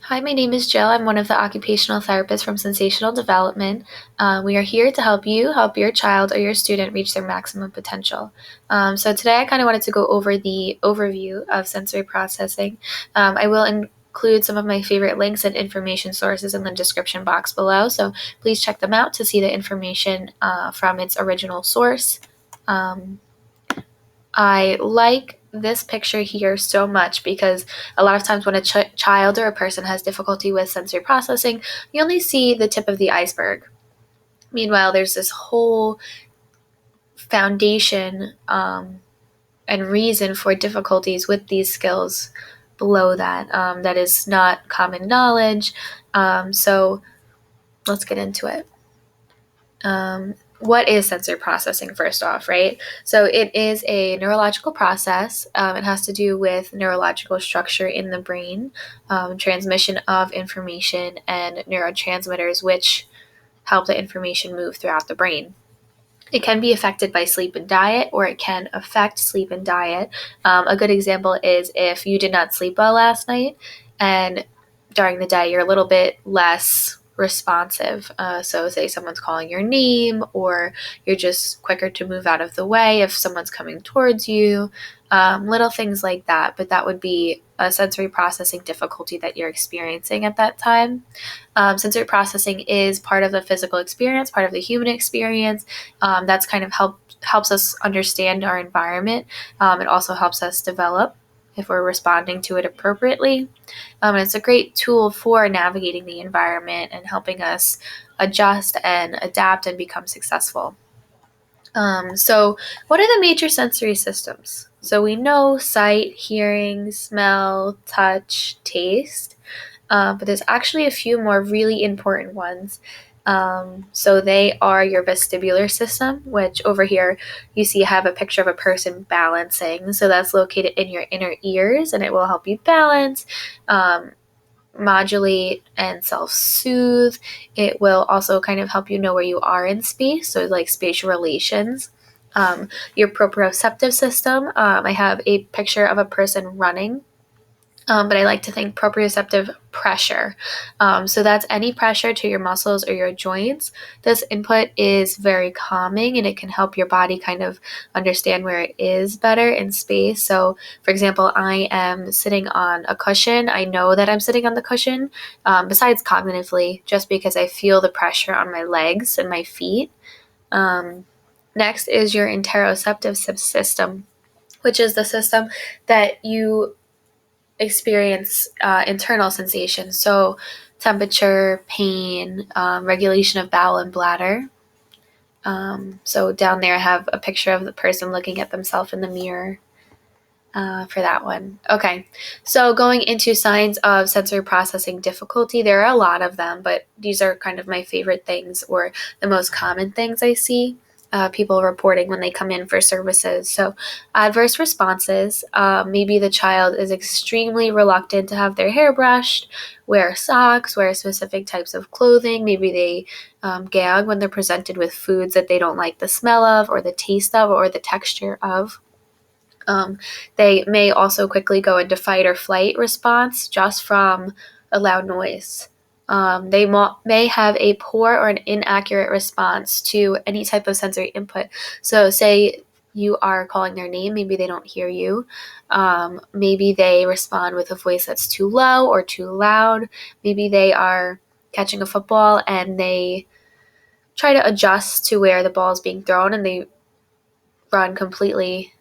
Hi, my name is Jill. I'm one of the occupational therapists from Sensational Development. We are here to help you help your child or your student reach their maximum potential. So today I kind of wanted to go over the overview of sensory processing. I will include some of my favorite links and information sources in the description box below, so please check them out to see the information from its original source. I like this picture here so much because a lot of times when a child or a person has difficulty with sensory processing, you only see the tip of the iceberg. Meanwhile, there's this whole foundation and reason for difficulties with these skills below that that is not common knowledge. So let's get into it. What is sensory processing, first off, right? So it is a neurological process. It has to do with neurological structure in the brain, transmission of information, and neurotransmitters, which help the information move throughout the brain. It can be affected by sleep and diet, or it can affect sleep and diet. A good example is if you did not sleep well last night, and during the day you're a little bit less responsive. So say someone's calling your name, or you're just quicker to move out of the way if someone's coming towards you, little things like that. But that would be a sensory processing difficulty that you're experiencing at that time. Sensory processing is part of the physical experience, part of the human experience. That's kind of helps us understand our environment. It also helps us develop if we're responding to it appropriately. And it's a great tool for navigating the environment and helping us adjust and adapt and become successful. So what are the major sensory systems? So we know sight, hearing, smell, touch, taste, but there's actually a few more really important ones. So they are your vestibular system, which over here you see I have a picture of a person balancing. So that's located in your inner ears, and it will help you balance, modulate, and self-soothe. It will also kind of help you know where you are in space, so like spatial relations. Your proprioceptive system, I have a picture of a person running, but I like to think proprioceptive pressure. So that's any pressure to your muscles or your joints. This input is very calming, and it can help your body kind of understand where it is better in space. So, for example, I am sitting on a cushion. I know that I'm sitting on the cushion, besides cognitively, just because I feel the pressure on my legs and my feet. Next is your interoceptive system, which is the system that you experience internal sensations, so temperature, pain, regulation of bowel and bladder. So down there I have a picture of the person looking at themselves in the mirror for that one. Okay, so going into signs of sensory processing difficulty, there are a lot of them, but these are kind of my favorite things, or the most common things I see people reporting when they come in for services. So adverse responses, maybe the child is extremely reluctant to have their hair brushed, wear socks, wear specific types of clothing. Maybe they gag when they're presented with foods that they don't like the smell of, or the taste of, or the texture of. They may also quickly go into fight or flight response just from a loud noise. They may have a poor or an inaccurate response to any type of sensory input. So say you are calling their name, maybe they don't hear you. Maybe they respond with a voice that's too low or too loud. Maybe they are catching a football and they try to adjust to where the ball is being thrown, and they run completely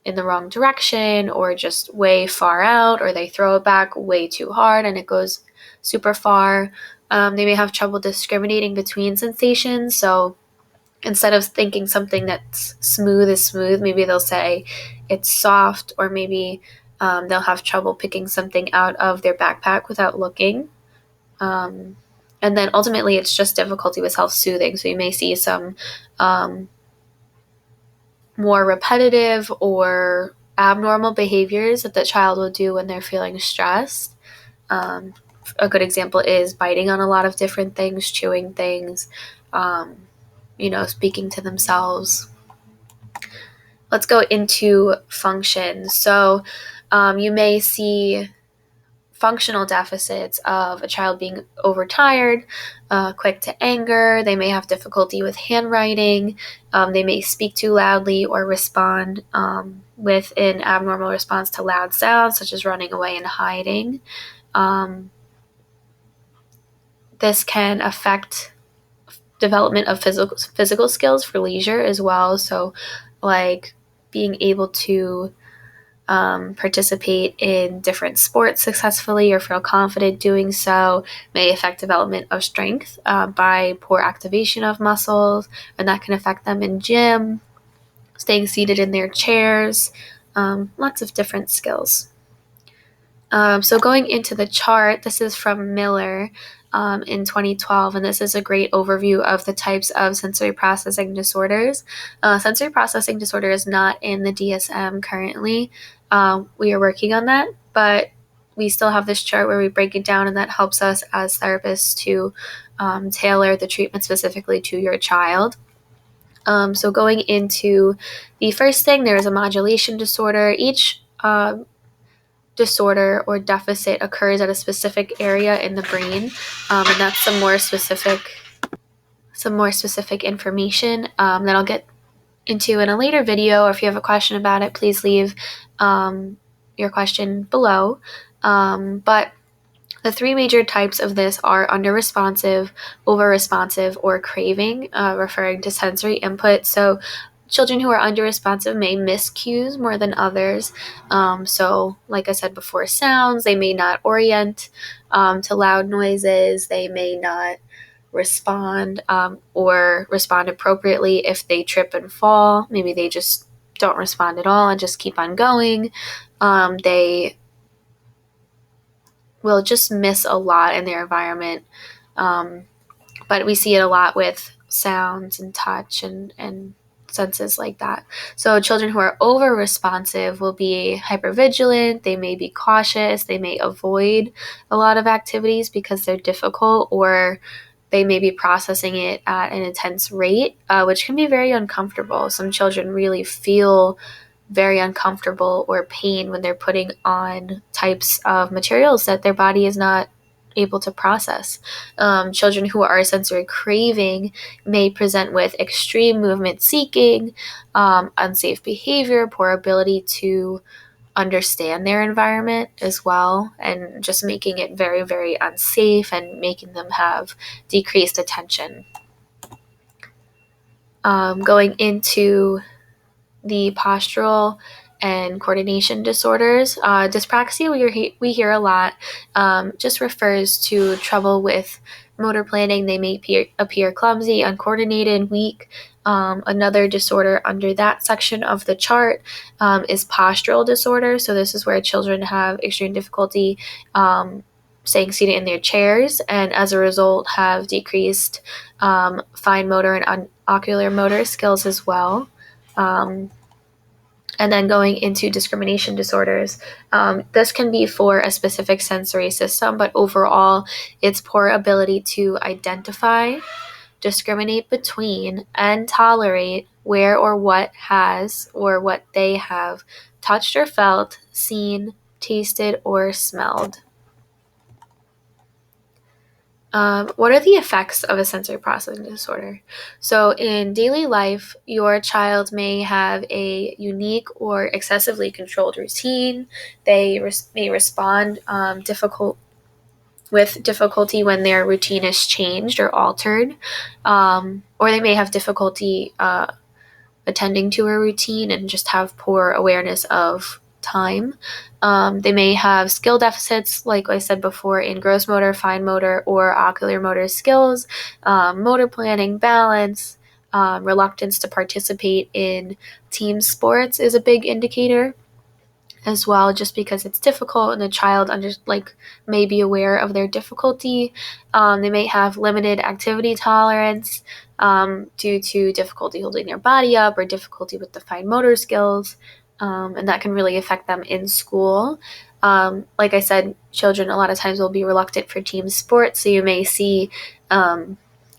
in the wrong direction, or just way far out, or they throw it back way too hard and it goes super far. They may have trouble discriminating between sensations. So instead of thinking something that's smooth is smooth, maybe they'll say it's soft, or maybe they'll have trouble picking something out of their backpack without looking. And then ultimately it's just difficulty with self-soothing. So you may see some more repetitive or abnormal behaviors that the child will do when they're feeling stressed. A good example is biting on a lot of different things, chewing things, speaking to themselves. Let's go into function. So you may see functional deficits of a child being overtired, quick to anger. They may have difficulty with handwriting. They may speak too loudly or respond with an abnormal response to loud sounds, such as running away and hiding. This can affect development of physical skills for leisure as well. So, like being able to participate in different sports successfully or feel confident doing so may affect development of strength by poor activation of muscles, and that can affect them in gym, staying seated in their chairs, lots of different skills. So going into the chart, this is from Miller in 2012, and this is a great overview of the types of sensory processing disorders. Sensory processing disorder is not in the DSM currently. We are working on that, but we still have this chart where we break it down, and that helps us as therapists to tailor the treatment specifically to your child. So going into the first thing, there is a modulation disorder. Each disorder or deficit occurs at a specific area in the brain, and that's some more specific information that I'll get into in a later video. Or if you have a question about it, please leave your question below. But the three major types of this are under-responsive, over-responsive, or craving, referring to sensory input. So children who are under-responsive may miss cues more than others. So like I said before, sounds, they may not orient to loud noises. They may not respond or respond appropriately if they trip and fall. Maybe they just don't respond at all and just keep on going. They will just miss a lot in their environment. But we see it a lot with sounds and touch and senses like that. So children who are over responsive will be hypervigilant. They may be cautious. They may avoid a lot of activities because they're difficult, or they may be processing it at an intense rate, which can be very uncomfortable. Some children really feel very uncomfortable or pain when they're putting on types of materials that their body is not able to process. Children who are sensory craving may present with extreme movement seeking, unsafe behavior, poor ability to understand their environment as well, and just making it very, very unsafe and making them have decreased attention. Going into the postural and coordination disorders, dyspraxia we hear a lot, just refers to trouble with motor planning. They may appear clumsy, uncoordinated, weak. Another disorder under that section of the chart is postural disorder. So this is where children have extreme difficulty staying seated in their chairs, and as a result have decreased fine motor and ocular motor skills as well. And then going into discrimination disorders, this can be for a specific sensory system, but overall, it's poor ability to identify, discriminate between, and tolerate where or what has or what they have touched or felt, seen, tasted, or smelled. What are the effects of a sensory processing disorder? So in daily life, your child may have a unique or excessively controlled routine. They may respond with difficulty when their routine is changed or altered, or they may have difficulty attending to a routine and just have poor awareness of time. They may have skill deficits, like I said before, in gross motor, fine motor, or ocular motor skills, motor planning, balance, reluctance to participate in team sports is a big indicator as well, just because it's difficult and the child may be aware of their difficulty. They may have limited activity tolerance due to difficulty holding their body up or difficulty with the fine motor skills, and that can really affect them in school. Like I said, children a lot of times will be reluctant for team sports, so you may see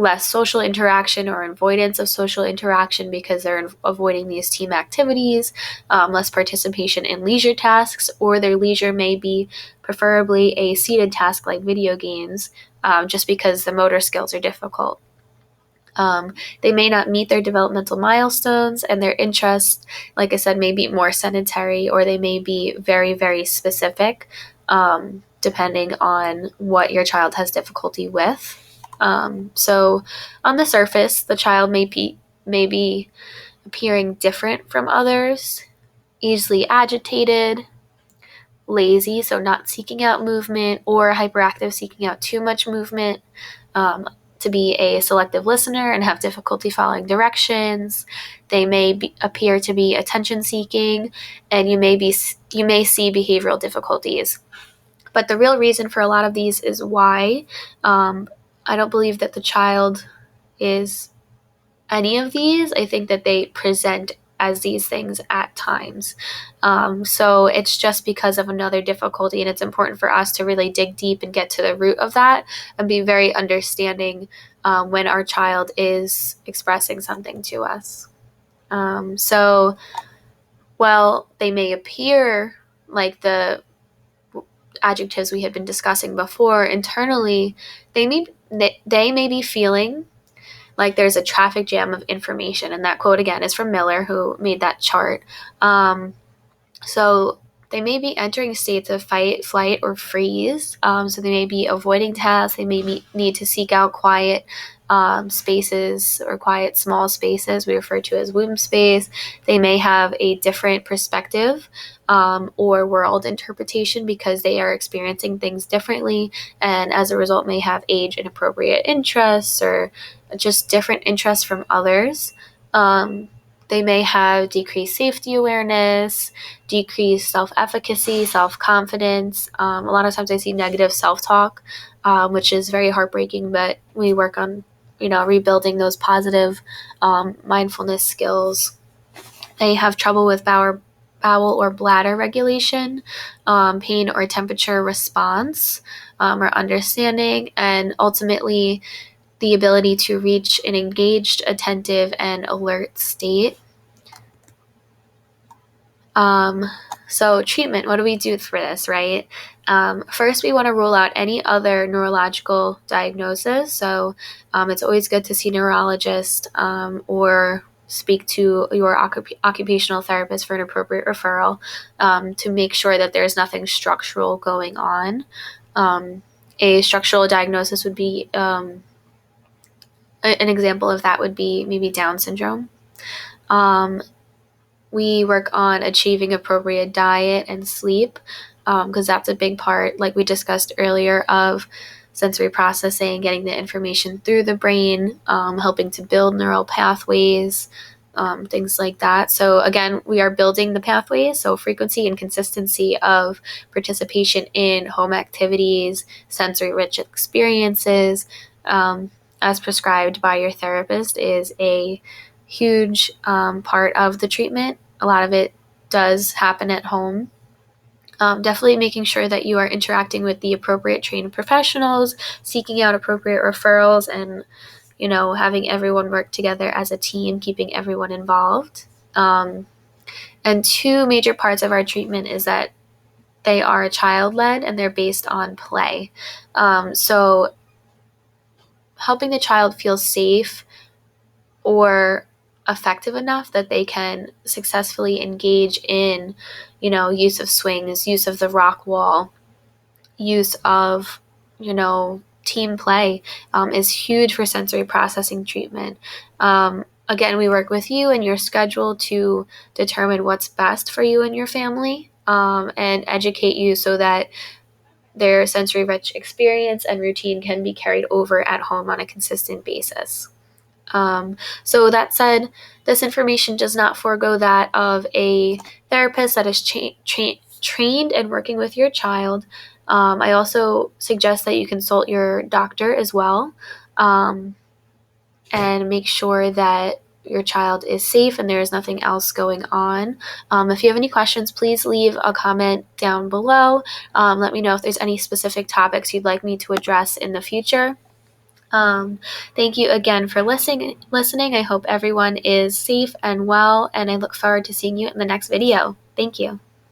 less social interaction or avoidance of social interaction because they're avoiding these team activities, less participation in leisure tasks, or their leisure may be preferably a seated task like video games, just because the motor skills are difficult. They may not meet their developmental milestones, and their interests, like I said, may be more sedentary, or they may be very, very specific, depending on what your child has difficulty with. So on the surface, the child may be appearing different from others, easily agitated, lazy, so not seeking out movement, or hyperactive, seeking out too much movement, to be a selective listener and have difficulty following directions. They may appear to be attention seeking, and you may see behavioral difficulties. But the real reason for a lot of these is why. I don't believe that the child is any of these. I think that they present as these things at times. So it's just because of another difficulty, and it's important for us to really dig deep and get to the root of that and be very understanding when our child is expressing something to us. So while they may appear like the adjectives we had been discussing before, internally they may be feeling like there's a traffic jam of information. And that quote again is from Miller, who made that chart. So they may be entering states of fight, flight, or freeze. So they may be avoiding tasks. They may need to seek out quiet spaces or quiet small spaces we refer to as womb space. They may have a different perspective or world interpretation because they are experiencing things differently, and as a result may have age inappropriate interests or just different interests from others. They may have decreased safety awareness, decreased self-efficacy, self-confidence. A lot of times I see negative self-talk, which is very heartbreaking, but we work on, rebuilding those positive mindfulness skills. They have trouble with bowel or bladder regulation, pain or temperature response, or understanding, and ultimately the ability to reach an engaged, attentive, and alert state. So treatment, what do we do for this, right? First, we want to rule out any other neurological diagnosis. So it's always good to see a neurologist or speak to your occupational therapist for an appropriate referral to make sure that there's nothing structural going on. A structural diagnosis would be, an example of that would be maybe Down syndrome. We work on achieving appropriate diet and sleep because that's a big part, like we discussed earlier, of sensory processing, getting the information through the brain, helping to build neural pathways, things like that. So again, we are building the pathways, so frequency and consistency of participation in home activities, sensory-rich experiences, as prescribed by your therapist is a huge part of the treatment. A lot of it does happen at home. Definitely making sure that you are interacting with the appropriate trained professionals, seeking out appropriate referrals, and having everyone work together as a team, keeping everyone involved. And two major parts of our treatment is that they are child-led and they're based on play. So helping the child feel safe or effective enough that they can successfully engage in, use of swings, use of the rock wall, use of, team play is huge for sensory processing treatment. Again, we work with you and your schedule to determine what's best for you and your family, and educate you so that their sensory-rich experience and routine can be carried over at home on a consistent basis. So that said, this information does not forego that of a therapist that is trained and working with your child. I also suggest that you consult your doctor as well, and make sure that your child is safe and there is nothing else going on. If you have any questions, please leave a comment down below. Let me know if there's any specific topics you'd like me to address in the future. Thank you again for listening. I hope everyone is safe and well, and I look forward to seeing you in the next video. Thank you.